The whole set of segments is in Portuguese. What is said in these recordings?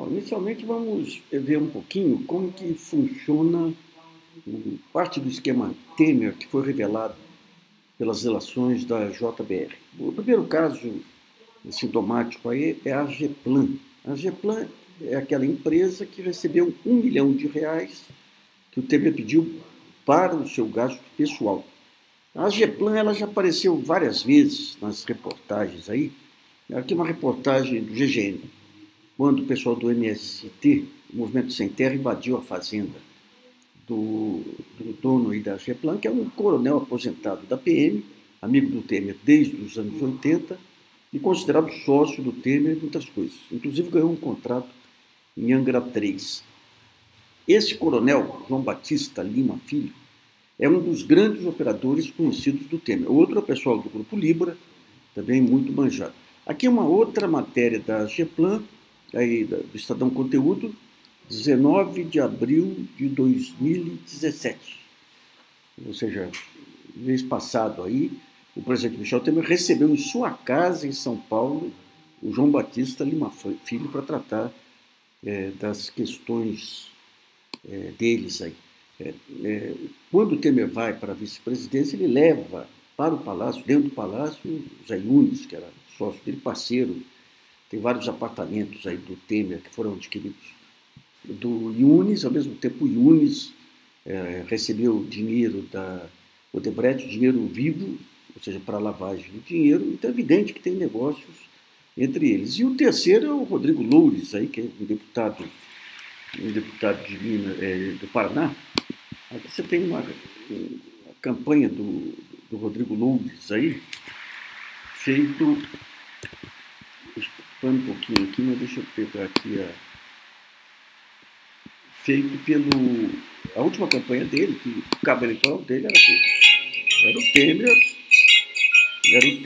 Inicialmente vamos ver um pouquinho como que funciona parte do esquema Temer que foi revelado pelas relações da JBR. O primeiro caso sintomático aí é a Geplan. A Geplan é aquela empresa que recebeu R$ 1 milhão que o Temer pediu para o seu gasto pessoal. A Geplan ela já apareceu várias vezes nas reportagens aí. Aqui uma reportagem do GGN, quando o pessoal do MST, o Movimento Sem Terra, invadiu a fazenda do dono aí da Geplan, que é um coronel aposentado da PM, amigo do Temer desde os anos 80 e considerado sócio do Temer em muitas coisas. Inclusive ganhou um contrato em Angra 3. Esse coronel, João Batista Lima Filho, é um dos grandes operadores conhecidos do Temer. Outro é o pessoal do Grupo Libra, também muito manjado. Aqui é uma outra matéria da Geplan, aí do Estadão Conteúdo, 19 de abril de 2017. Ou seja, mês passado aí, o presidente Michel Temer recebeu em sua casa em São Paulo o João Batista Lima Filho para tratar das questões deles aí. Quando o Temer vai para a vice-presidência, ele leva para o palácio, dentro do palácio, o Zé Yunes, que era sócio dele, parceiro. Tem vários apartamentos aí do Temer que foram adquiridos do Yunes. Ao mesmo tempo, o Yunes recebeu dinheiro da Odebrecht, dinheiro vivo, ou seja, para lavagem de dinheiro. Então é evidente que tem negócios entre eles. E o terceiro é o Rodrigo Loures, aí, que é um deputado de Minas, do Paraná. Aqui você tem uma campanha do Rodrigo Loures aí, feito. Estou um pouquinho aqui, mas deixa eu pegar aqui feito a última campanha dele, que o cabo eleitoral dele era o Temer. Eu tenho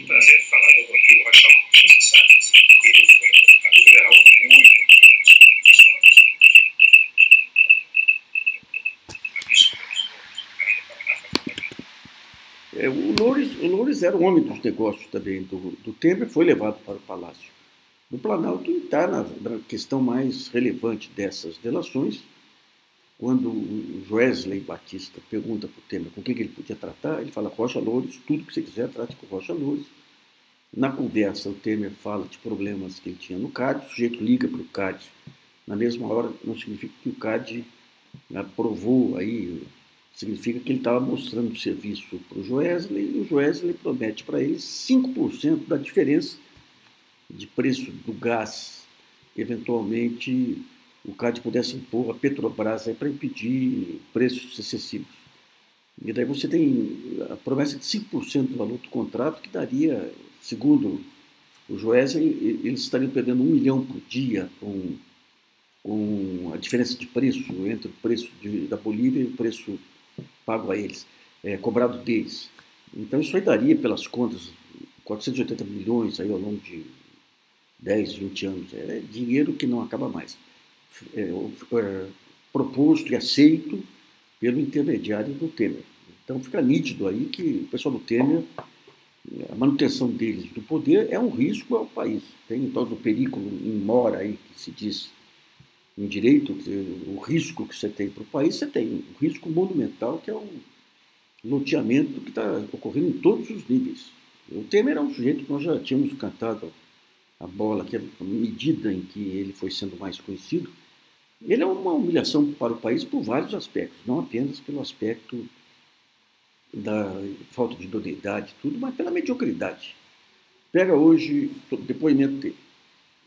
o prazer de falar do Rodrigo Rocha Lopes. Você sabe que ele foi um deputado federal muito o Loures era o homem dos negócios também do Temer, foi levado para o Palácio do Planalto e está na questão mais relevante dessas delações. Quando o Joesley Batista pergunta para o Temer com quem ele podia tratar, ele fala Rocha Loures, tudo que você quiser, trate com Rocha Loures. Na conversa, o Temer fala de problemas que ele tinha no CAD, o sujeito liga para o CAD na mesma hora, não significa que o CAD aprovou aí, significa que ele estava mostrando o serviço para o Joesley e o Joesley promete para ele 5% da diferença de preço do gás que eventualmente o CAD pudesse impor a Petrobras para impedir preços excessivos. E daí você tem a promessa de 5% do valor do contrato, que daria, segundo o Joesley, eles estariam perdendo 1 milhão por dia com a diferença de preço entre o preço da Bolívia e o preço pago a eles, cobrado deles. Então isso aí daria, pelas contas, 480 milhões aí ao longo de 10, 20 anos. É dinheiro que não acaba mais. Proposto e aceito pelo intermediário do Temer. Então fica nítido aí que o pessoal do Temer, a manutenção deles do poder é um risco ao país. Tem o tal do perículo in mora aí, que se diz em direito, o risco que você tem para o país, você tem um risco monumental, que é o loteamento que está ocorrendo em todos os níveis. O Temer é um sujeito que nós já tínhamos cantado a bola, que à medida em que ele foi sendo mais conhecido, ele é uma humilhação para o país por vários aspectos, não apenas pelo aspecto da falta de idoneidade e tudo, mas pela mediocridade. Pega hoje o depoimento dele.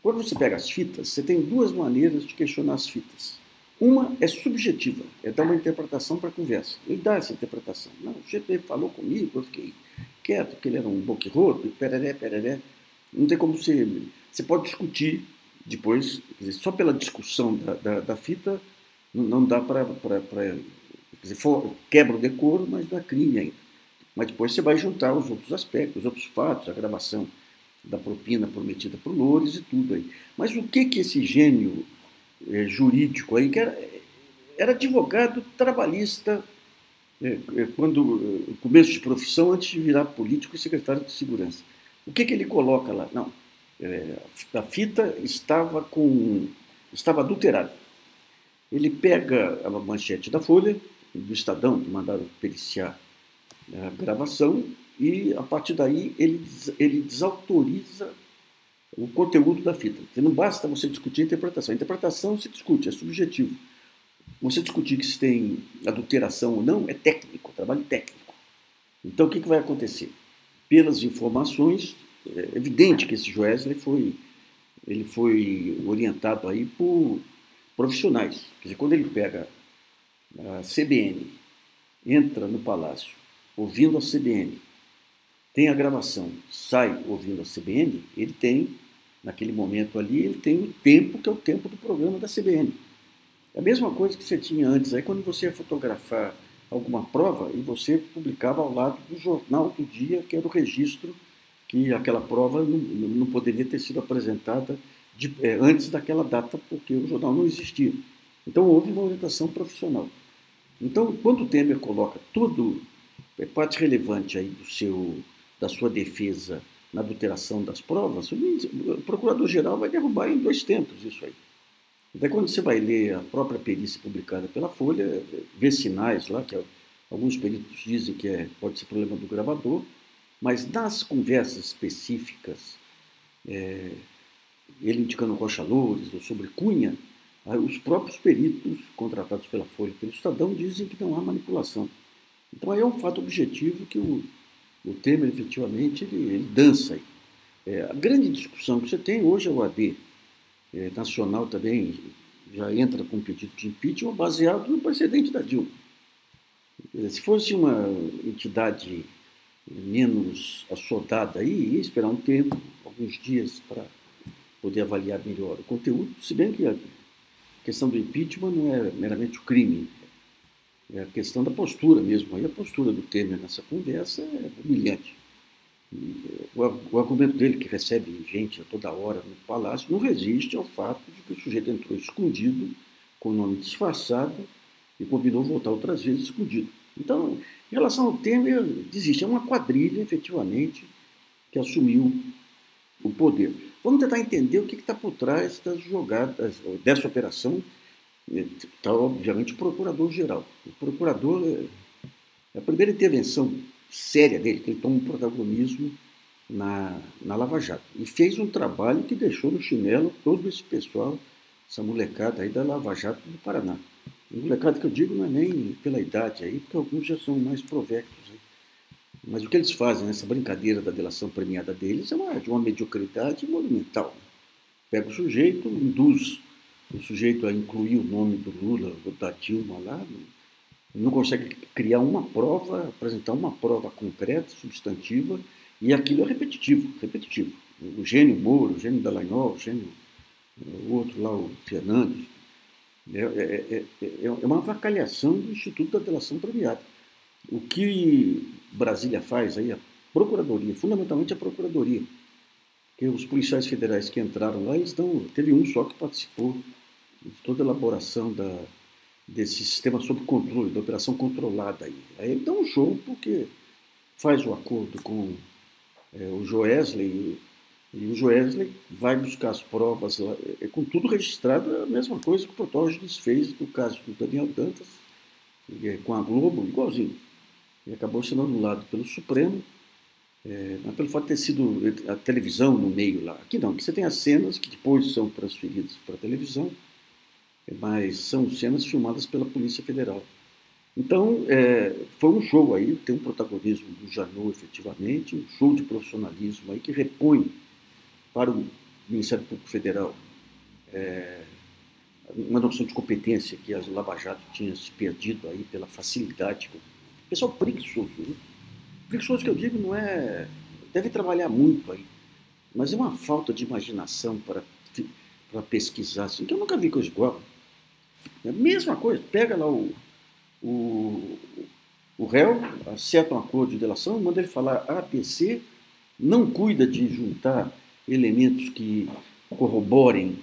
Quando você pega as fitas, você tem duas maneiras de questionar as fitas. Uma é subjetiva, é dar uma interpretação para a conversa. Ele dá essa interpretação. Não, o sujeito falou comigo, eu fiquei quieto, porque ele era um boquirroto, pereré. Não tem como você pode discutir depois, quer dizer, só pela discussão da fita não dá para quebra o decoro, mas não é crime ainda. Mas depois você vai juntar os outros aspectos, os outros fatos, a gravação da propina prometida por Loures e tudo aí. Mas o que esse gênio jurídico aí, que era advogado trabalhista quando começo de profissão, antes de virar político e secretário de segurança. O que ele coloca lá? Não, A fita estava adulterada. Ele pega a manchete da Folha, do Estadão, que mandaram periciar a gravação, e a partir daí ele desautoriza o conteúdo da fita. Porque não basta você discutir a interpretação. A interpretação se discute, é subjetivo. Você discutir que se tem adulteração ou não é técnico, trabalho técnico. Então o que vai acontecer? Pelas informações, é evidente que esse Joesley foi orientado aí por profissionais. Quer dizer, quando ele pega a CBN, entra no Palácio ouvindo a CBN, tem a gravação, sai ouvindo a CBN, ele tem, naquele momento ali, ele tem o tempo que é o tempo do programa da CBN. É a mesma coisa que você tinha antes, aí quando você ia fotografar alguma prova e você publicava ao lado do jornal do dia, que era o registro que aquela prova não poderia ter sido apresentada antes daquela data, porque o jornal não existia. Então houve uma orientação profissional. Então, quando o Temer coloca toda parte relevante aí da sua defesa na adulteração das provas, o procurador-geral vai derrubar em 2 tempos isso aí. Daí quando você vai ler a própria perícia publicada pela Folha, vê sinais lá, que alguns peritos dizem que pode ser problema do gravador, mas nas conversas específicas, ele indicando Rocha Loures ou sobre Cunha, os próprios peritos contratados pela Folha e pelo Estadão dizem que não há manipulação. Então aí é um fato objetivo que o Temer, efetivamente, ele dança aí. A grande discussão que você tem hoje é o OAB Nacional também já entra com pedido de impeachment baseado no precedente da Dilma. Se fosse uma entidade menos assodada aí, ia esperar um tempo, alguns dias, para poder avaliar melhor o conteúdo, se bem que a questão do impeachment não é meramente o crime, é a questão da postura mesmo. Aí a postura do Temer nessa conversa é humilhante. O argumento dele, que recebe gente a toda hora no Palácio, não resiste ao fato de que o sujeito entrou escondido, com o nome disfarçado, e combinou voltar outras vezes escondido. Então, em relação ao Temer, existe uma quadrilha, efetivamente, que assumiu o poder. Vamos tentar entender o que está por trás das jogadas, dessa operação. Está, obviamente, o procurador-geral. O procurador é a primeira intervenção séria dele, que ele toma um protagonismo na Lava Jato. E fez um trabalho que deixou no chinelo todo esse pessoal, essa molecada aí da Lava Jato do Paraná. O molecada que eu digo não é nem pela idade aí, porque alguns já são mais provectos aí. Mas o que eles fazem nessa brincadeira da delação premiada deles é de uma mediocridade monumental. Pega o sujeito, induz o sujeito a incluir o nome do Lula ou da Dilma lá, não consegue criar uma prova, apresentar uma prova concreta, substantiva, e aquilo é repetitivo. O Gênio Moro, o Gênio Dallagnol, o outro lá, o Fernandes, é uma avacalhação do Instituto da Delação Premiada. O que Brasília faz aí, a Procuradoria, fundamentalmente a Procuradoria, porque os policiais federais que entraram lá, teve um só que participou de toda a elaboração desse sistema sob controle, da operação controlada aí. Aí ele dá um show porque faz o acordo com o Joesley, e o Joesley vai buscar as provas lá, com tudo registrado, a mesma coisa que o Protógenes fez no caso do Daniel Dantas, com a Globo, igualzinho. E acabou sendo anulado pelo Supremo, mas pelo fato de ter sido a televisão no meio lá. Aqui não, aqui você tem as cenas que depois são transferidas para a televisão, mas são cenas filmadas pela Polícia Federal. Então, foi um show aí, tem um protagonismo do Janot, efetivamente, um show de profissionalismo aí que repõe para o Ministério Público Federal uma noção de competência que a Lava Jato tinha se perdido aí pela facilidade. O pessoal preguiçoso, né? Preguiçoso que eu digo não é... deve trabalhar muito aí, mas é uma falta de imaginação para pesquisar, assim, que eu nunca vi coisa igual. É a mesma coisa, pega lá o réu, acerta um acordo de delação, manda ele falar A, B, C, não cuida de juntar elementos que corroborem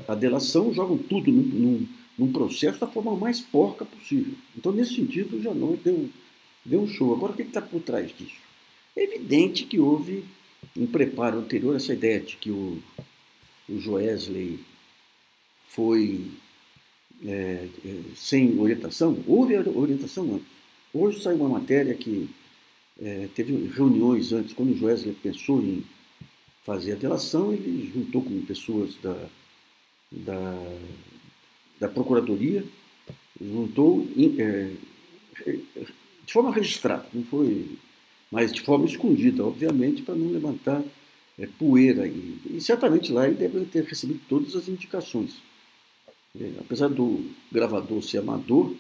a delação, jogam tudo num processo da forma mais porca possível. Então, nesse sentido, o Janot deu um show. Agora, o que está por trás disso? É evidente que houve um preparo anterior a essa ideia de que o Joesley foi sem orientação. Houve orientação antes. Hoje saiu uma matéria que teve reuniões antes, quando o Joesley pensou em fazer a delação, ele juntou com pessoas da Procuradoria, juntou de forma registrada, não foi, mas de forma escondida, obviamente, para não levantar poeira. E certamente lá ele deve ter recebido todas as indicações. Apesar do gravador ser amador,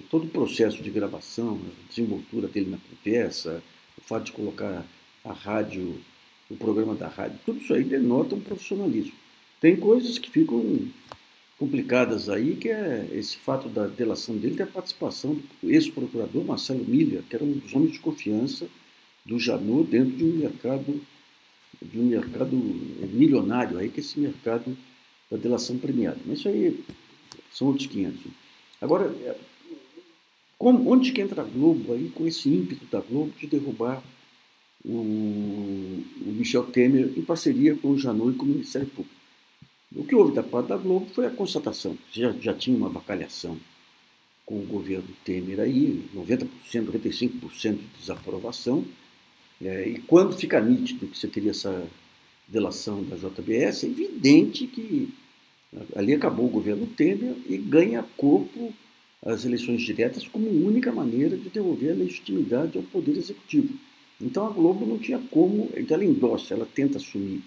todo o processo de gravação, a desenvoltura dele na conversa, o fato de colocar a rádio, o programa da rádio, tudo isso aí denota um profissionalismo. Tem coisas que ficam complicadas aí, que é esse fato da delação dele, da participação do ex-procurador Marcelo Miller, que era um dos homens de confiança do Janot dentro de um mercado milionário aí, que é esse mercado da delação premiada. Mas isso aí são outros 500. Agora, onde que entra a Globo aí com esse ímpeto da Globo de derrubar o Michel Temer em parceria com o Janot e com o Ministério Público? O que houve da parte da Globo foi a constatação. Já tinha uma avacalhação com o governo Temer aí, 90%, 95% de desaprovação. E quando fica nítido que você teria essa delação da JBS, é evidente que ali acabou o governo Temer e ganha corpo as eleições diretas como única maneira de devolver a legitimidade ao Poder Executivo. Então a Globo não tinha como, então ela endossa, ela tenta assumir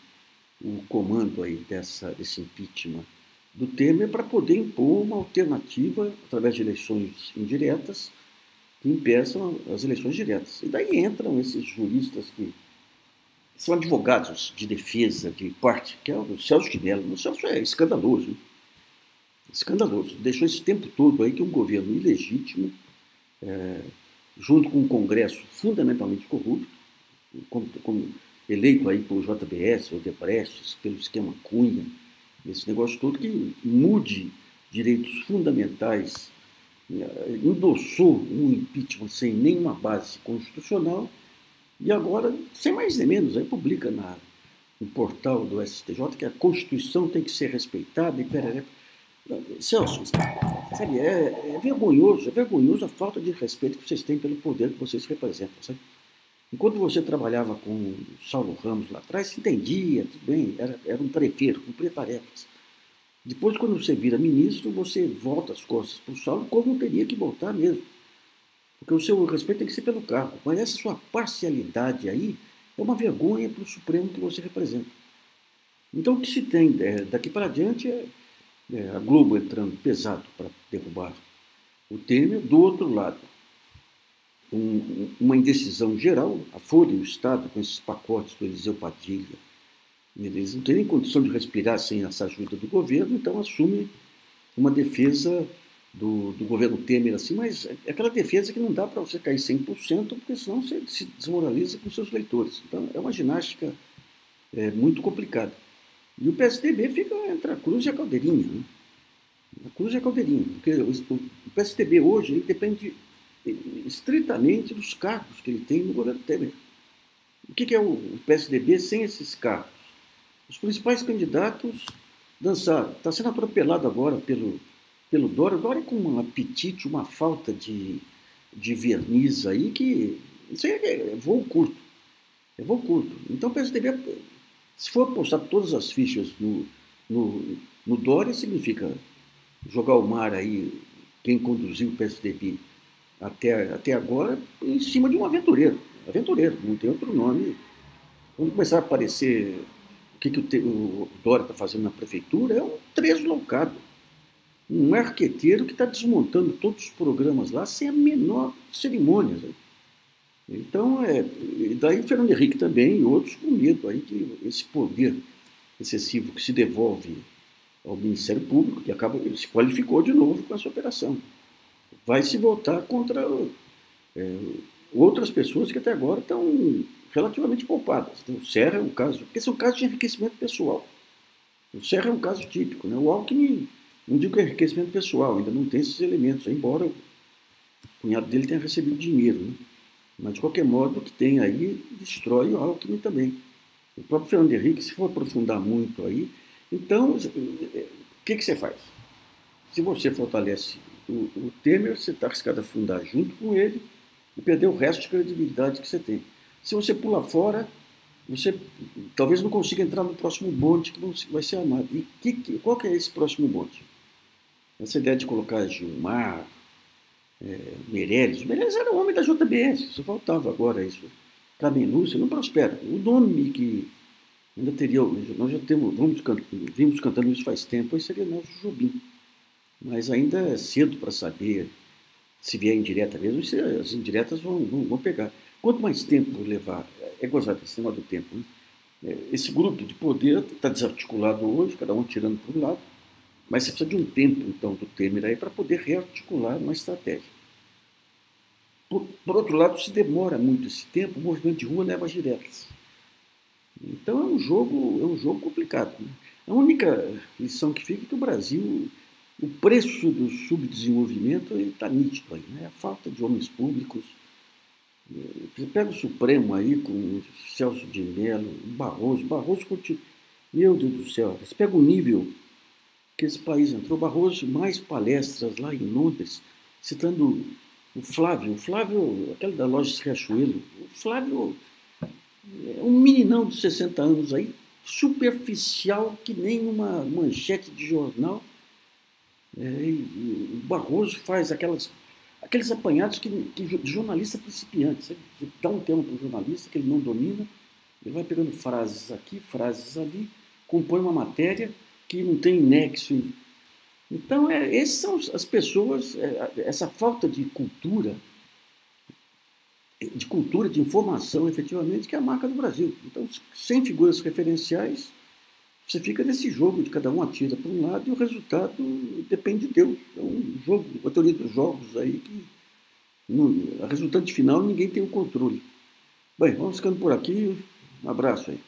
o comando aí desse impeachment do Temer para poder impor uma alternativa através de eleições indiretas que impeçam as eleições diretas. E daí entram esses juristas que são advogados de defesa de parte, que é o Celso de Mello. O Celso é escandaloso, hein? Escandaloso. Deixou esse tempo todo aí que um governo ilegítimo, junto com um Congresso fundamentalmente corrupto, como eleito aí por JBS, Odebrecht, pelo esquema Cunha, esse negócio todo que mude direitos fundamentais, endossou um impeachment sem nenhuma base constitucional e agora, sem mais nem menos, aí publica no portal do STJ que a Constituição tem que ser respeitada e pereré. Celso, sabe, é vergonhoso a falta de respeito que vocês têm pelo poder que vocês representam, sabe? Enquanto você trabalhava com o Saulo Ramos lá atrás, se entendia, tudo bem, era um tarefeiro, cumpria tarefas. Depois, quando você vira ministro, você volta as costas para o Saulo, como teria que voltar mesmo. Porque o seu respeito tem que ser pelo cargo. Mas essa sua parcialidade aí é uma vergonha para o Supremo que você representa. Então, o que se tem daqui para adiante é a Globo entrando pesado para derrubar o Temer. Do outro lado, uma indecisão geral, a Folha e o Estado, com esses pacotes do Eliseu Padilha, eles não têm nem condição de respirar sem essa ajuda do governo, então assume uma defesa do governo Temer assim, mas é aquela defesa que não dá para você cair 100%, porque senão você se desmoraliza com seus leitores. Então é uma ginástica muito complicada. E o PSDB fica entre a cruz e a caldeirinha, né? A cruz e a caldeirinha, porque o PSDB hoje ele depende estritamente dos cargos que ele tem no governo Temer. O que é o PSDB sem esses cargos? Os principais candidatos dançaram. Está sendo atropelado agora pelo Dória. O Dória com um apetite, uma falta de verniz aí, que isso aí é voo curto. É voo curto. Então o PSDB, se for apostar todas as fichas no Dória, significa jogar o mar aí, quem conduziu o PSDB até agora, em cima de um aventureiro. Aventureiro, não tem outro nome. Quando começar a aparecer o que o Dória está fazendo na prefeitura, é um tresloucado. Um arqueteiro que está desmontando todos os programas lá sem a menor cerimônia. Sabe? Então, daí o Fernando Henrique também e outros com medo aí que esse poder excessivo que se devolve ao Ministério Público, que ele se qualificou de novo com essa operação, vai se voltar contra outras pessoas que até agora estão relativamente poupadas. Então, o Serra é um caso, porque esse é um caso de enriquecimento pessoal. O Serra é um caso típico, né? O Alckmin, não digo que é enriquecimento pessoal, ainda não tem esses elementos, embora o cunhado dele tenha recebido dinheiro, né? Mas, de qualquer modo, o que tem aí destrói o Alckmin também. O próprio Fernando Henrique, se for aprofundar muito aí, então, o que você faz? Se você fortalece o Temer, você está arriscado a afundar junto com ele e perder o resto de credibilidade que você tem. Se você pula fora, você talvez não consiga entrar no próximo bonde que vai ser amado. E qual que é esse próximo bonde? Essa ideia de colocar Gilmar, Meirelles. O Meirelles era o homem da JBS, só faltava agora isso. Caminúcia não prospera. O nome que ainda teria, nós já temos, vimos cantando isso faz tempo, aí seria Nelson Jobim. Mas ainda é cedo para saber se vier indireta mesmo, as indiretas vão pegar. Quanto mais tempo levar, é gozado esse tema do tempo, né? Esse grupo de poder está desarticulado hoje, cada um tirando por um lado, mas você precisa de um tempo, então, do Temer aí para poder rearticular uma estratégia. Por outro lado, se demora muito esse tempo, o movimento de rua leva às diretas. Então é um jogo complicado, né? A única lição que fica é que o Brasil, o preço do subdesenvolvimento está nítido aí, né? A falta de homens públicos. Você pega o Supremo aí com o Celso de Mello, o Barroso continua. Meu Deus do céu, você pega o nível que esse país entrou, Barroso, mais palestras lá em Londres, citando o Flávio, aquele da loja Riachuelo, o Flávio é um meninão de 60 anos aí, superficial, que nem uma manchete de jornal. E o Barroso faz aqueles apanhados de jornalista principiante. Você dá um tema para o jornalista que ele não domina, ele vai pegando frases aqui, frases ali, compõe uma matéria que não tem nexo. Então, essas são as pessoas, essa falta de cultura, de informação, efetivamente, que é a marca do Brasil. Então, sem figuras referenciais, você fica nesse jogo de cada um atira para um lado e o resultado depende de Deus. É um jogo, a teoria dos jogos aí, que a resultante final ninguém tem o controle. Bem, vamos ficando por aqui. Um abraço aí.